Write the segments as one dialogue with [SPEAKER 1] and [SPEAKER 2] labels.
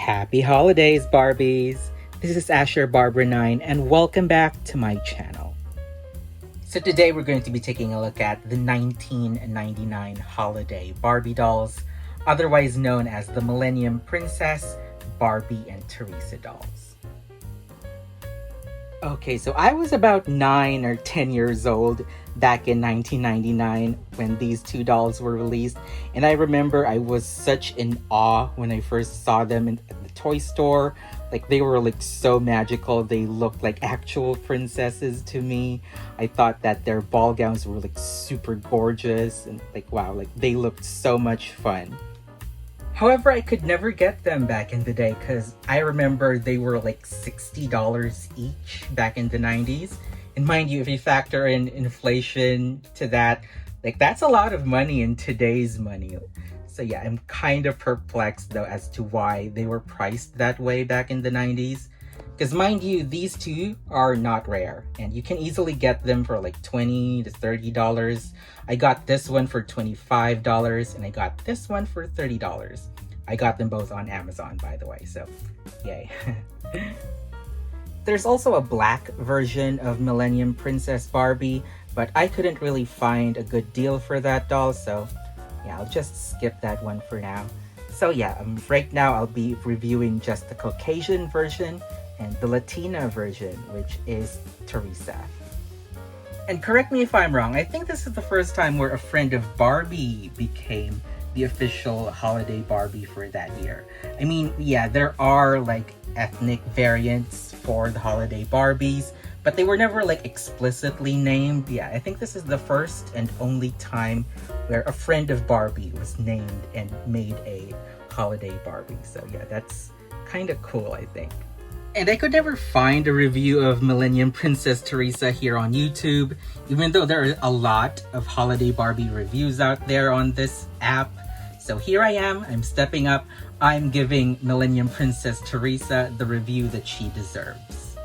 [SPEAKER 1] Happy holidays, Barbies! This is Asher Barbara 9 and welcome back to my channel. So today we're going to be taking a look at the 1999 Holiday Barbie dolls, otherwise known as the Millennium Princess, Barbie and Teresa dolls. Okay, so I was about 9 or 10 years old back in 1999 when these two dolls were released, and I remember I was such in awe when I first saw them in the toy store. Like, they were like so magical. They looked like actual princesses to me. I thought that their ball gowns were like super gorgeous and like, wow, like they looked so much fun. However, I could never get them back in the day because I remember they were like $60 each back in the 90s. And mind you, if you factor in inflation to that, like that's a lot of money in today's money. So yeah, I'm kind of perplexed though as to why they were priced that way back in the 90s. Because mind you, these two are not rare and you can easily get them for like $20 to $30. I got this one for $25 and I got this one for $30. I got them both on Amazon, by the way, so yay. There's also a black version of Millennium Princess Barbie, but I couldn't really find a good deal for that doll, so yeah, I'll just skip that one for now. So yeah, right now I'll be reviewing just the Caucasian version and the Latina version, which is Teresa. And correct me if I'm wrong, I think this is the first time where a friend of Barbie became the official Holiday Barbie for that year. I mean, yeah, there are like ethnic variants for the Holiday Barbies, but they were never like explicitly named. Yeah, I think this is the first and only time where a friend of Barbie was named and made a Holiday Barbie. So yeah, that's kind of cool, I think. And I could never find a review of Millennium Princess Teresa here on YouTube, even though there are a lot of Holiday Barbie reviews out there on this app. So here I am, I'm stepping up, I'm giving Millennium Princess Teresa the review that she deserves.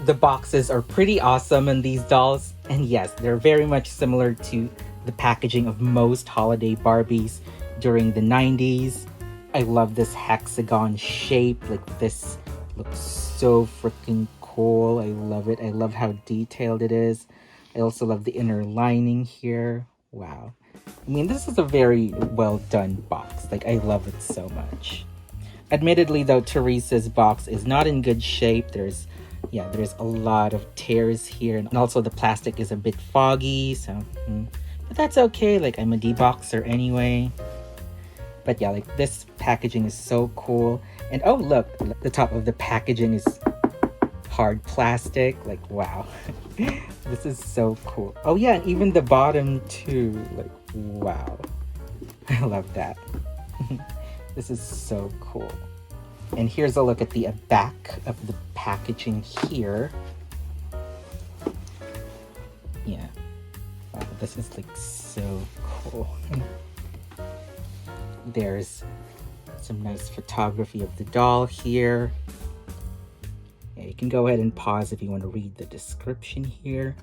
[SPEAKER 1] The boxes are pretty awesome in these dolls, and yes, they're very much similar to the packaging of most Holiday Barbies during the 90s. I love this hexagon shape, like this looks so freaking cool. I love it. I love how detailed it is. I also love the inner lining here. Wow. I mean, this is a very well done box. Like, I love it so much. Admittedly, though, Teresa's box is not in good shape. There's a lot of tears here. And also the plastic is a bit foggy. So, but that's okay. Like, I'm a deboxer anyway. But yeah, like this packaging is so cool. And oh look, the top of the packaging is hard plastic. Like, wow. This is so cool. Oh yeah, and even the bottom too. Like, wow. I love that. This is so cool. And here's a look at the back of the packaging here. Yeah. Wow, this is like so cool. There's some nice photography of the doll here. Yeah, you can go ahead and pause if you want to read the description here.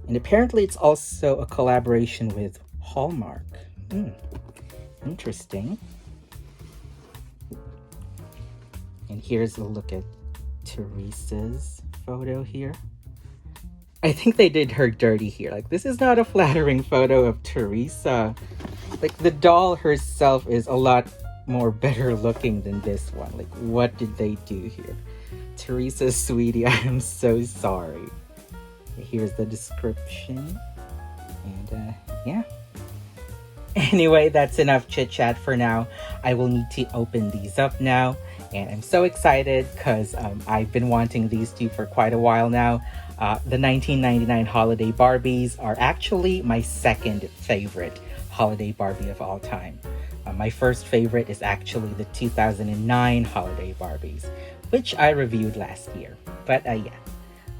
[SPEAKER 1] And apparently it's also a collaboration with Hallmark. Interesting. And here's a look at Teresa's photo here. I think they did her dirty here. Like, this is not a flattering photo of Teresa. Like, the doll herself is a lot more better looking than this one. Like, what did they do here? Teresa, sweetie, I am so sorry. Here's the description. And, yeah. Anyway, that's enough chit-chat for now. I will need to open these up now. And I'm so excited because I've been wanting these two for quite a while now. The 1999 Holiday Barbies are actually my second favorite Holiday Barbie of all time. My first favorite is actually the 2009 Holiday Barbies, which I reviewed last year. But yeah,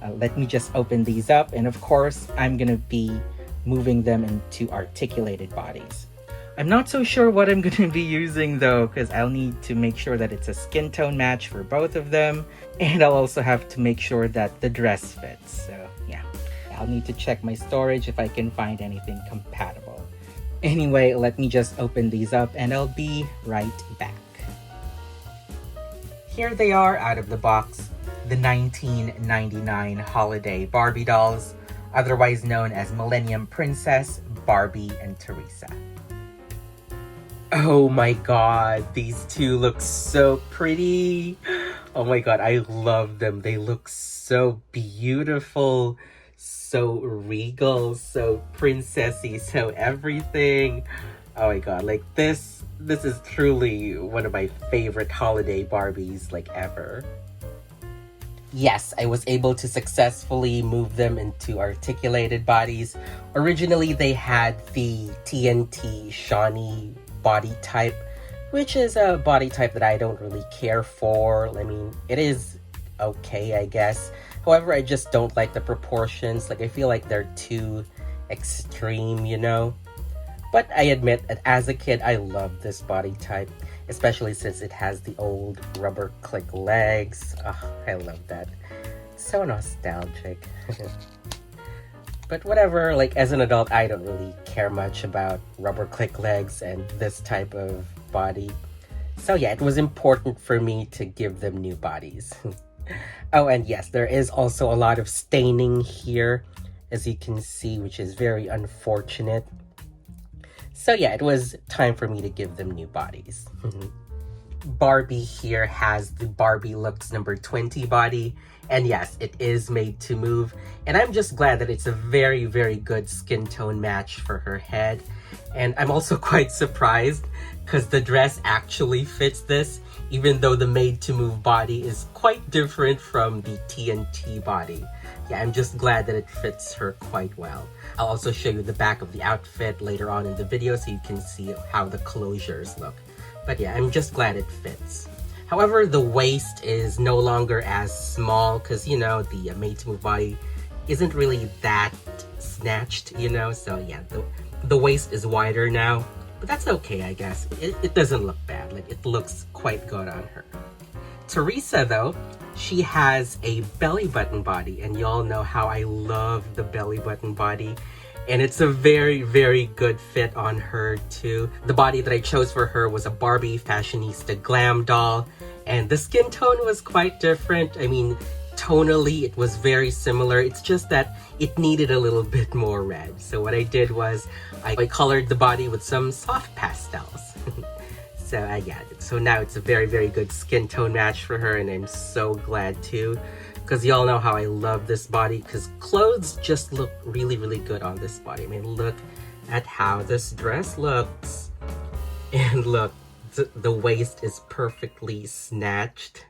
[SPEAKER 1] let me just open these up. And of course, I'm gonna be moving them into articulated bodies. I'm not so sure what I'm going to be using though, because I'll need to make sure that it's a skin tone match for both of them. And I'll also have to make sure that the dress fits. So yeah, I'll need to check my storage if I can find anything compatible. Anyway, let me just open these up and I'll be right back. here they are out of the box, the 1999 Holiday Barbie dolls, otherwise known as Millennium Princess, Barbie and Teresa. Oh my god, these two look so pretty. Oh my god, I love them. They look so beautiful, so regal, so princessy, so everything. Oh my god, like this is truly one of my favorite holiday Barbies like ever. Yes, I was able to successfully move them into articulated bodies. Originally, they had the TNT Shawnee body type, which is a body type that I don't really care for. I mean, it is okay, I guess. However, I just don't like the proportions. Like, I feel like they're too extreme, you know? But I admit that as a kid, I loved this body type, especially since it has the old rubber click legs. Oh, I love that. So nostalgic. But whatever, like as an adult, I don't really care much about rubber click legs and this type of body. So yeah, it was important for me to give them new bodies. Oh, and yes, there is also a lot of staining here, as you can see, which is very unfortunate. So yeah, it was time for me to give them new bodies. Barbie here has the Barbie Looks number 20 body. And yes, it is made to move. And I'm just glad that it's a very, very good skin tone match for her head. And I'm also quite surprised because the dress actually fits this, even though the made to move body is quite different from the TNT body. Yeah, I'm just glad that it fits her quite well. I'll also show you the back of the outfit later on in the video so you can see how the closures look. But yeah, I'm just glad it fits. However, the waist is no longer as small because, you know, the made-to-move body isn't really that snatched, you know? So yeah, the waist is wider now, but that's okay, I guess. It doesn't look bad. Like, it looks quite good on her. Teresa, though, she has a belly button body, and y'all know how I love the belly button body. And it's a very, very good fit on her too. The body that I chose for her was a Barbie fashionista glam doll, and the skin tone was quite different. I mean, tonally it was very similar. It's just that it needed a little bit more red. So what I did was I colored the body with some soft pastels. So yeah, so now it's a very, very good skin tone match for her, and I'm so glad too. Because y'all know how I love this body, because clothes just look really, really good on this body. I mean, look at how this dress looks. And look, the waist is perfectly snatched.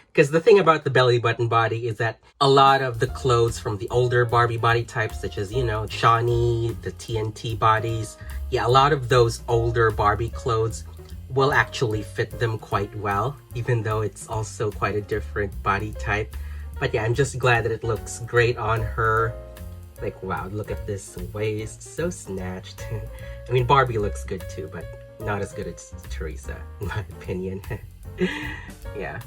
[SPEAKER 1] Because the thing about the belly button body is that a lot of the clothes from the older Barbie body types, such as, you know, Shawnee, the TNT bodies, yeah, a lot of those older Barbie clothes will actually fit them quite well, even though it's also quite a different body type. But yeah, I'm just glad that it looks great on her. Like, wow, look at this waist, so snatched. I mean, Barbie looks good too, but not as good as Teresa, in my opinion. Yeah.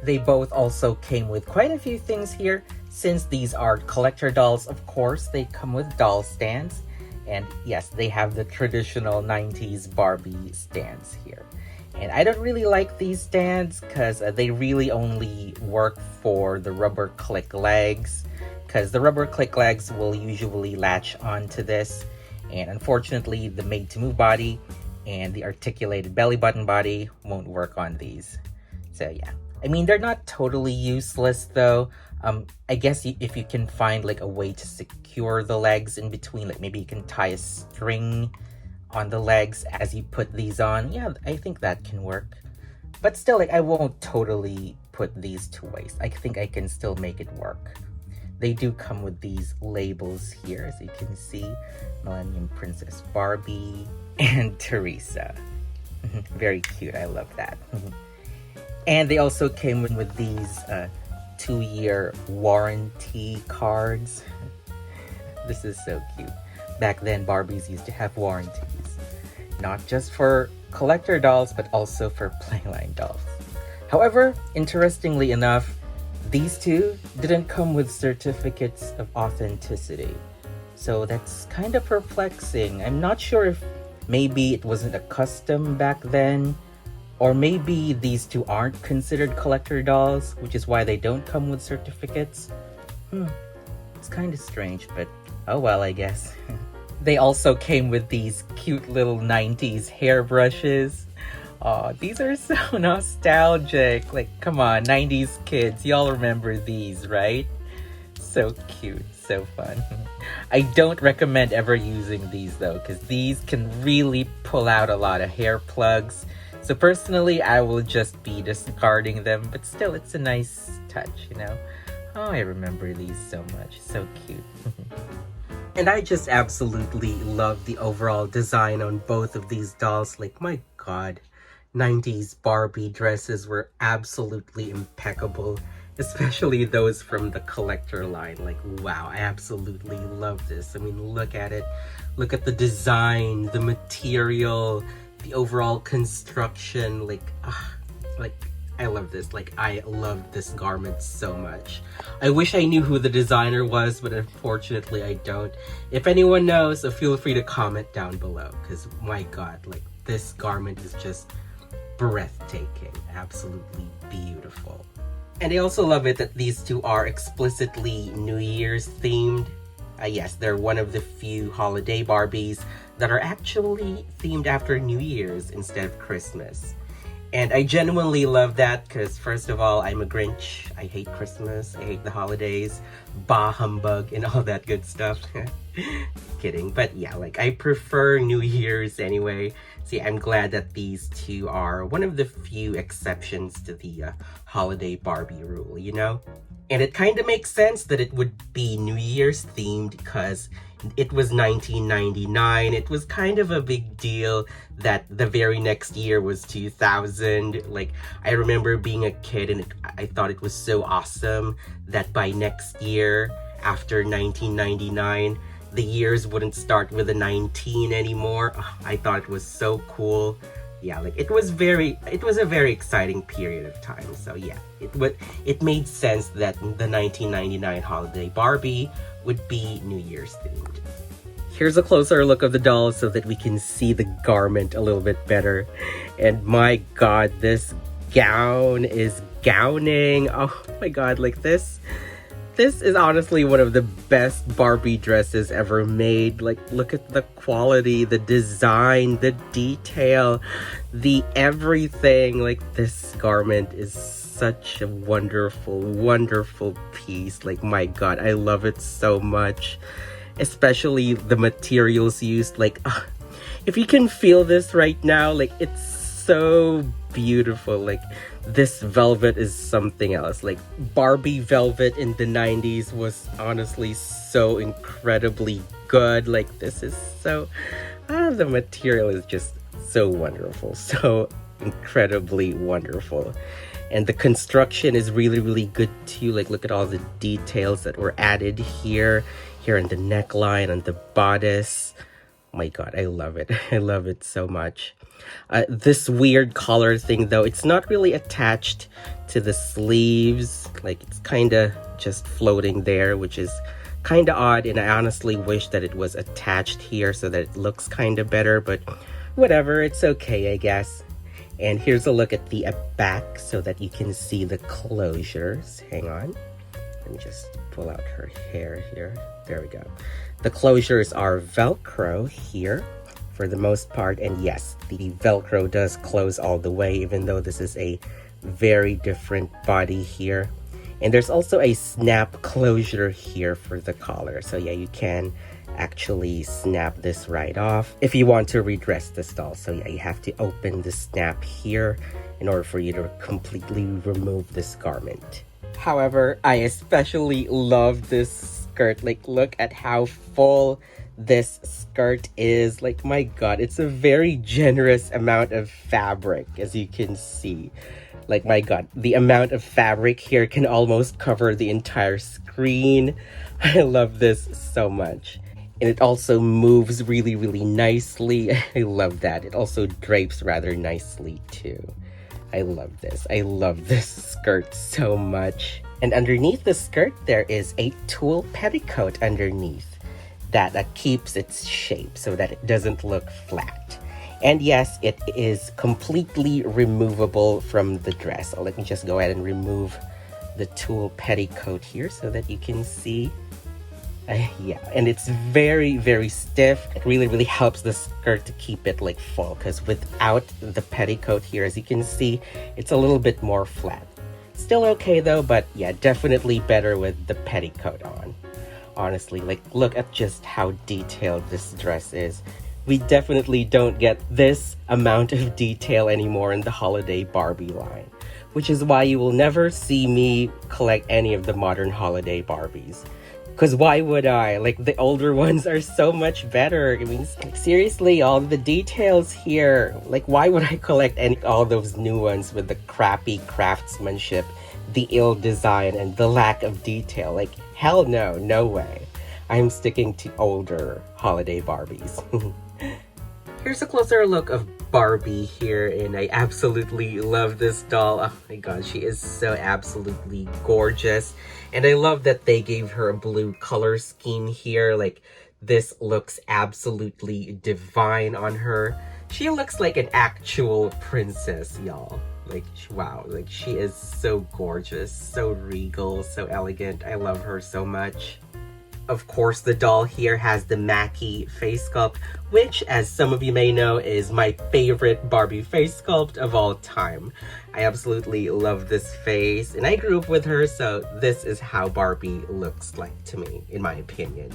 [SPEAKER 1] They both also came with quite a few things here. Since these are collector dolls, of course, they come with doll stands. And yes, they have the traditional 90s Barbie stands here. And I don't really like these stands because they really only work for the rubber click legs, because the rubber click legs will usually latch onto this. And unfortunately, the made to move body and the articulated belly button body won't work on these. So yeah, I mean, they're not totally useless though. I guess if you can find like a way to secure the legs in between, like maybe you can tie a string on the legs as you put these on. Yeah, I think that can work. But still, like, I won't totally put these to waste. I think I can still make it work. They do come with these labels here, as you can see. Millennium Princess Barbie and Teresa. Very cute, I love that. And they also came in with these 2-year warranty cards. This is so cute. Back then, Barbies used to have warranties. Not just for collector dolls, but also for playline dolls. However, interestingly enough, these two didn't come with certificates of authenticity. So that's kind of perplexing. I'm not sure if maybe it wasn't a custom back then, Or maybe these two aren't considered collector dolls, which is why they don't come with certificates. It's kind of strange, but oh well, I guess. They also came with these cute little 90s hairbrushes. Oh, these are so nostalgic. Like, come on, 90s kids, y'all remember these, right? So cute, so fun. I don't recommend ever using these though, because these can really pull out a lot of hair plugs. So personally, I will just be discarding them, but still, it's a nice touch, you know? Oh, I remember these so much. So cute. And I just absolutely love the overall design on both of these dolls. Like, my god, 90s Barbie dresses were absolutely impeccable, especially those from the collector line. Like, wow, I absolutely love this. I mean, look at it. Look at the design, the material, the overall construction. Like, I love this. Like, I love this garment so much. I wish I knew who the designer was, but unfortunately I don't. If anyone knows, so feel free to comment down below, because my god, like, this garment is just breathtaking. Absolutely beautiful. And I also love it that these two are explicitly New Year's themed. Yes, they're one of the few holiday Barbies that are actually themed after New Year's instead of Christmas. And I genuinely love that because, first of all, I'm a Grinch. I hate Christmas. I hate the holidays. Bah humbug and all that good stuff. Kidding. But yeah, like, I prefer New Year's anyway. See, I'm glad that these two are one of the few exceptions to the holiday Barbie rule, you know? And it kind of makes sense that it would be New Year's themed because it was 1999. It was kind of a big deal that the very next year was 2000. Like, I remember being a kid and I thought it was so awesome that by next year, after 1999, the years wouldn't start with a 19 anymore. I thought it was so cool. Yeah, like, it was a very exciting period of time. So yeah, it made sense that the 1999 holiday Barbie would be New Year's themed. Here's a closer look of the doll so that we can see the garment a little bit better. And my god, this gown is gowning. Oh my god, like, this is honestly one of the best Barbie dresses ever made. Like, look at the quality, the design, the detail, the everything. Like, this garment is such a wonderful, wonderful piece. Like, my god, I love it so much. Especially the materials used. Like, if you can feel this right now, like, it's so beautiful. Like, this velvet is something else. Like, Barbie velvet in the 90s was honestly so incredibly good. Like, this is so the material is just so wonderful, so incredibly wonderful. And the construction is really, really good too. Like, look at all the details that were added here in the neckline and the bodice. Oh my god, I love it. I love it so much. This weird collar thing though, it's not really attached to the sleeves. Like, it's kind of just floating there, which is kind of odd, and I honestly wish that it was attached here so that it looks kind of better, but whatever, it's okay, I guess. And here's a look at the back so that you can see the closures. Hang on. Let me just pull out her hair here. There we go. The closures are Velcro here for the most part. And yes, the Velcro does close all the way, even though this is a very different body here. And there's also a snap closure here for the collar. So yeah, you can actually snap this right off if you want to redress this doll. So yeah, you have to open the snap here in order for you to completely remove this garment. However, I especially love this skirt. Like, look at how full this skirt is. Like, my god, it's a very generous amount of fabric, as you can see. Like, my god, the amount of fabric here can almost cover the entire screen. I love this so much. And it also moves really, really nicely. I love that. It also drapes rather nicely too. I love this. I love this skirt so much. And underneath the skirt, there is a tulle petticoat underneath that keeps its shape so that it doesn't look flat. And yes, it is completely removable from the dress. So let me just go ahead and remove the tulle petticoat here so that you can see. Yeah, and it's very, very stiff. It really, really helps the skirt to keep it like full, because without the petticoat here, as you can see, it's a little bit more flat. Still okay though, but yeah, definitely better with the petticoat on. Honestly, like, look at just how detailed this dress is. We definitely don't get this amount of detail anymore in the Holiday Barbie line, which is why you will never see me collect any of the modern Holiday Barbies. Because why would I? Like, the older ones are so much better. I mean, seriously, all the details here. Like, why would I collect all those new ones with the crappy craftsmanship, the ill design, and the lack of detail? Like, hell no, no way. I'm sticking to older Holiday Barbies. Here's a closer look of Barbie here, and I absolutely love this doll. Oh my god, she is so absolutely gorgeous. And I love that they gave her a blue color scheme here. Like, this looks absolutely divine on her. She looks like an actual princess, y'all. Like, wow, like, she is so gorgeous, so regal, so elegant. I love her so much. Of course, the doll here has the Mackie face sculpt, which, as some of you may know, is my favorite Barbie face sculpt of all time. I absolutely love this face, and I grew up with her, so this is how Barbie looks like to me, in my opinion.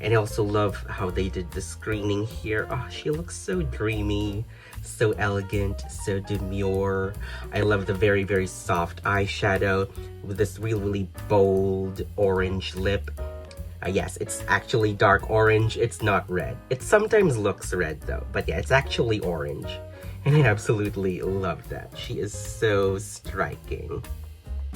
[SPEAKER 1] And I also love how they did the screening here. Oh, she looks so dreamy, so elegant, so demure. I love the very, very soft eyeshadow with this really, really bold orange lip. Yes, it's actually dark orange, it's not red. It sometimes looks red though, but yeah, it's actually orange. And I absolutely love that. She is so striking.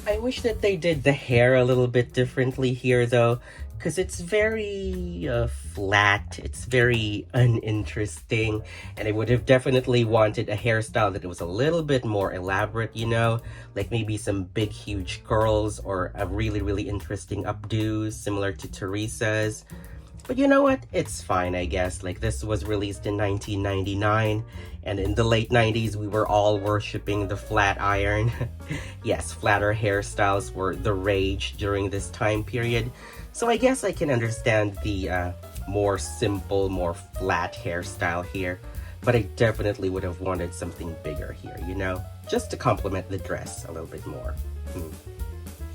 [SPEAKER 1] I wish that they did the hair a little bit differently here though, because it's very flat, it's very uninteresting, and I would have definitely wanted a hairstyle that was a little bit more elaborate, you know, like maybe some big huge curls or a really, really interesting updo similar to Teresa's. But you know what? It's fine, I guess. Like, this was released in 1999, and in the late 90s, we were all worshipping the flat iron. Yes, flatter hairstyles were the rage during this time period. So I guess I can understand the more simple, more flat hairstyle here. But I definitely would have wanted something bigger here, you know? Just to complement the dress a little bit more.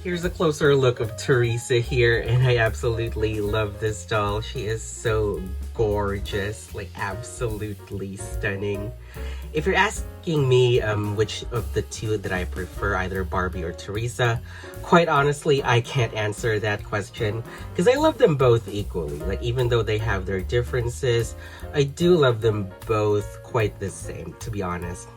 [SPEAKER 1] Here's a closer look of Teresa here, and I absolutely love this doll. She is so gorgeous, like absolutely stunning. If you're asking me which of the two that I prefer, either Barbie or Teresa, quite honestly, I can't answer that question because I love them both equally. Like, even though they have their differences, I do love them both quite the same, to be honest.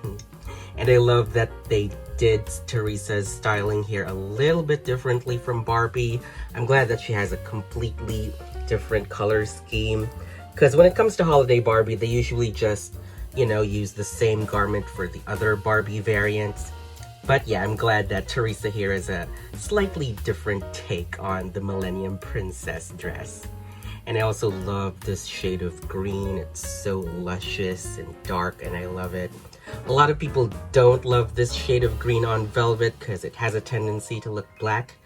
[SPEAKER 1] And I love that they did Teresa's styling here a little bit differently from Barbie. I'm glad that she has a completely different color scheme. Because when it comes to Holiday Barbie, they usually just, you know, use the same garment for the other Barbie variants. But yeah, I'm glad that Teresa here is a slightly different take on the Millennium Princess dress. And I also love this shade of green. It's so luscious and dark, and I love it. A lot of people don't love this shade of green on velvet because it has a tendency to look black.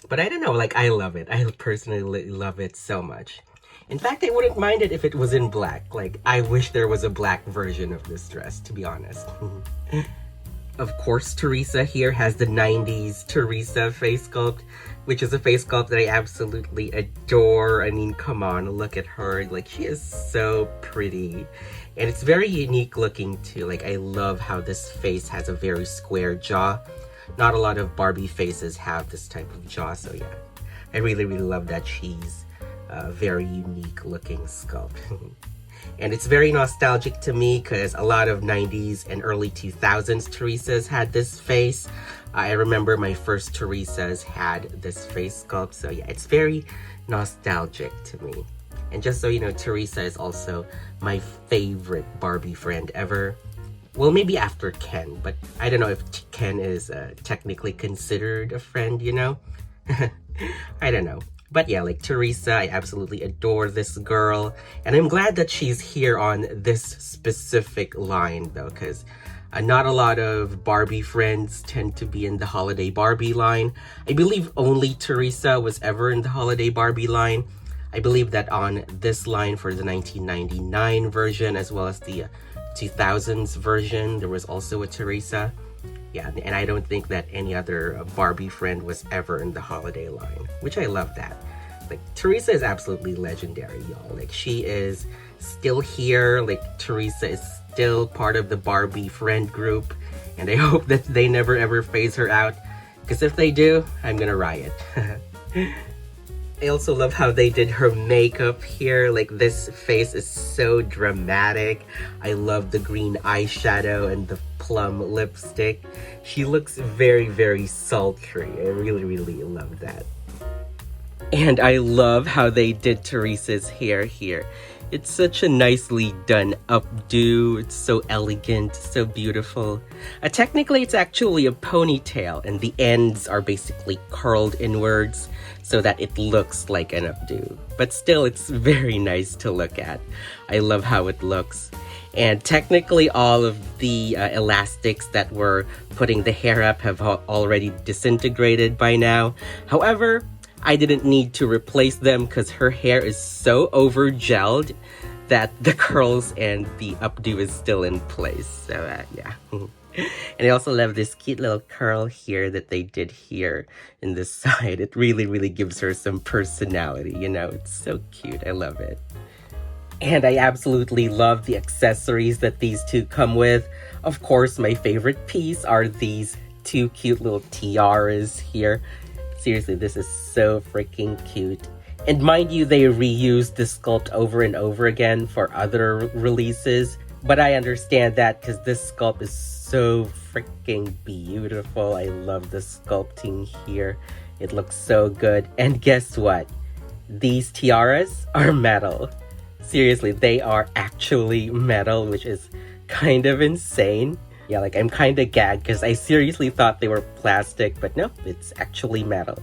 [SPEAKER 1] But I don't know, like, I love it. I personally love it so much. In fact, I wouldn't mind it if it was in black. Like, I wish there was a black version of this dress, to be honest. Of course, Teresa here has the 90s Teresa face sculpt, which is a face sculpt that I absolutely adore. I mean, come on, look at her. Like, she is so pretty. And it's very unique looking too. Like, I love how this face has a very square jaw. Not a lot of Barbie faces have this type of jaw, so yeah. I really, really love that she's a very unique looking sculpt. And it's very nostalgic to me because a lot of 90s and early 2000s Teresa's had this face. I remember my first Teresa's had this face sculpt, so yeah, it's very nostalgic to me. And just so you know, Teresa is also my favorite Barbie friend ever. Well, maybe after Ken, but I don't know if Ken is technically considered a friend, you know? I don't know. But yeah, like Teresa, I absolutely adore this girl. And I'm glad that she's here on this specific line though, because not a lot of Barbie friends tend to be in the Holiday Barbie line. I believe only Teresa was ever in the Holiday Barbie line. I believe that on this line for the 1999 version as well as the 2000s version, there was also a Teresa. Yeah, and I don't think that any other Barbie friend was ever in the holiday line, which I love that. Like, Teresa is absolutely legendary, y'all. Like, she is still here. Like, Teresa is still part of the Barbie friend group, and I hope that they never ever phase her out, because if they do, I'm gonna riot. I also love how they did her makeup here. Like, this face is so dramatic. I love the green eyeshadow and the plum lipstick. She looks very, very sultry. I really, really love that. And I love how they did Teresa's hair here. It's such a nicely done updo. It's so elegant, so beautiful. Technically, it's actually a ponytail, and the ends are basically curled inwards so that it looks like an updo. But still, it's very nice to look at. I love how it looks. And technically, all of the elastics that were putting the hair up have already disintegrated by now. However, I didn't need to replace them because her hair is so over-gelled that the curls and the updo is still in place. So, yeah. And I also love this cute little curl here that they did here in the side. It really, really gives her some personality, you know? It's so cute. I love it. And I absolutely love the accessories that these two come with. Of course, my favorite piece are these two cute little tiaras here. Seriously, this is so freaking cute. And mind you, they reused the sculpt over and over again for other releases. But I understand that because this sculpt is so freaking beautiful. I love the sculpting here. It looks so good. And guess what? These tiaras are metal. Seriously, they are actually metal, which is kind of insane. Yeah, like, I'm kind of gagged because I seriously thought they were plastic, but no, it's actually metal.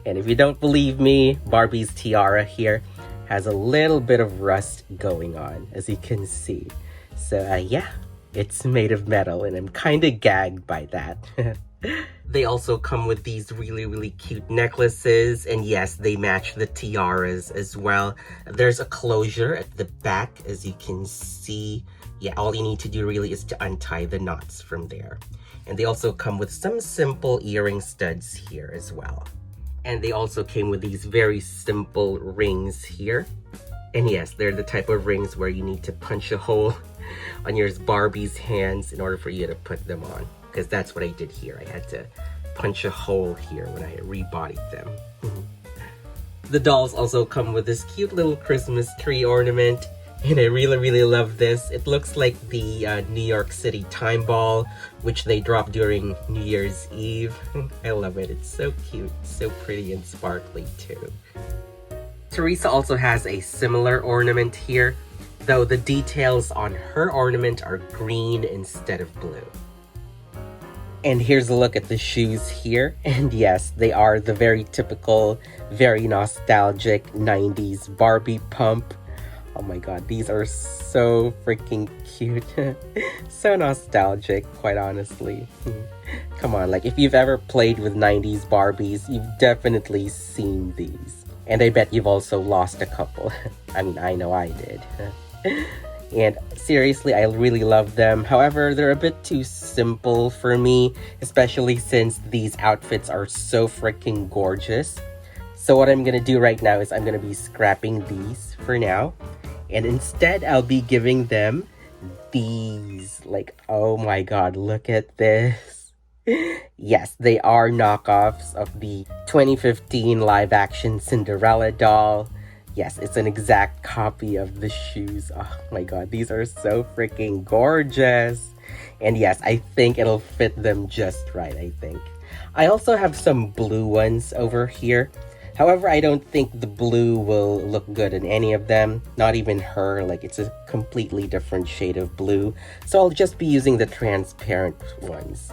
[SPEAKER 1] And if you don't believe me, Barbie's tiara here has a little bit of rust going on, as you can see. So, yeah, it's made of metal, and I'm kind of gagged by that. They also come with these really, really cute necklaces, and yes, they match the tiaras as well. There's a closure at the back, as you can see. Yeah, all you need to do really is to untie the knots from there. And they also come with some simple earring studs here as well. And they also came with these very simple rings here. And yes, they're the type of rings where you need to punch a hole on your Barbie's hands in order for you to put them on. Because that's what I did here. I had to punch a hole here when I rebodied them. The dolls also come with this cute little Christmas tree ornament. And I really, really love this. It looks like the New York City Time Ball, which they dropped during New Year's Eve. I love it. It's so cute, so pretty and sparkly too. Teresa also has a similar ornament here, though the details on her ornament are green instead of blue. And here's a look at the shoes here. And yes, they are the very typical, very nostalgic 90s Barbie pump. Oh my god, these are so freaking cute. So nostalgic, quite honestly. Come on, like, if you've ever played with 90s Barbies, you've definitely seen these. And I bet you've also lost a couple. I mean, I know I did. And seriously, I really love them. However, they're a bit too simple for me, especially since these outfits are so freaking gorgeous. So what I'm gonna do right now is I'm gonna be scrapping these for now. And instead, I'll be giving them these. Like, oh my god, look at this. Yes, they are knockoffs of the 2015 live-action Cinderella doll. Yes, it's an exact copy of the shoes. Oh my god, these are so freaking gorgeous. And yes, I think it'll fit them just right, I think. I also have some blue ones over here. However, I don't think the blue will look good in any of them. Not even her, like, it's a completely different shade of blue. So I'll just be using the transparent ones.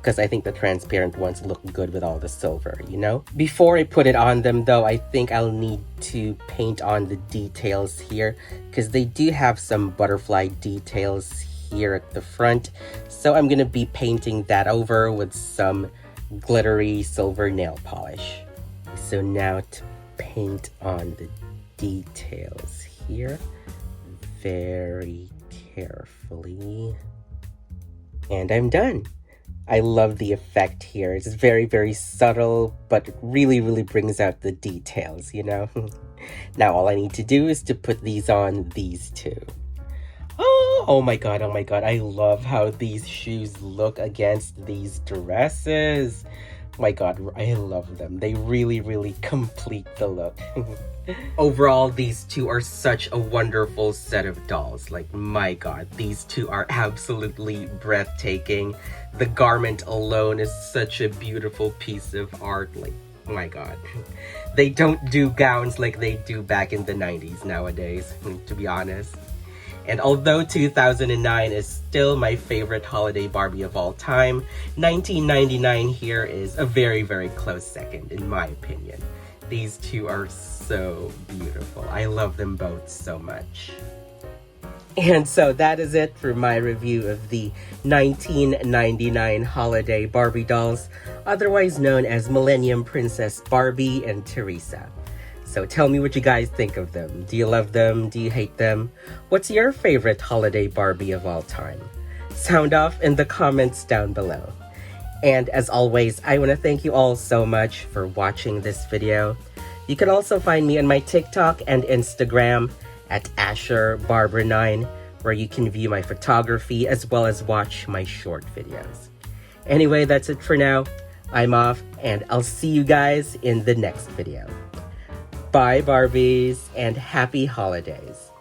[SPEAKER 2] because I think the transparent ones look good with all the silver, you know? Before I put it on them though, I think I'll need to paint on the details here, because they do have some butterfly details here at the front. So I'm gonna be painting that over with some glittery silver nail polish. So now to paint on the details here, very carefully. And I'm done. I love the effect here. It's very, very subtle, but really, really brings out the details, you know? Now all I need to do is to put these on these two. Oh my god, oh my god. I love how these shoes look against these dresses. My god, I love them. They really, really complete the look. Overall, these two are such a wonderful set of dolls. Like, my god, these two are absolutely breathtaking. The garment alone is such a beautiful piece of art. Like, my god. They don't do gowns like they do back in the 90s nowadays, to be honest. And although 2009 is still my favorite holiday Barbie of all time, 1999 here is a very, very close second, in my opinion. These two are so beautiful. I love them both so much. And so that is it for my review of the 1999 holiday Barbie dolls, otherwise known as Millennium Princess Barbie and Teresa. So tell me what you guys think of them. Do you love them? Do you hate them? What's your favorite holiday Barbie of all time? Sound off in the comments down below. And as always, I want to thank you all so much for watching this video. You can also find me on my TikTok and Instagram at AsherBarbara9, where you can view my photography as well as watch my short videos. Anyway, that's it for now. I'm off, and I'll see you guys in the next video. Bye, Barbies, and happy holidays.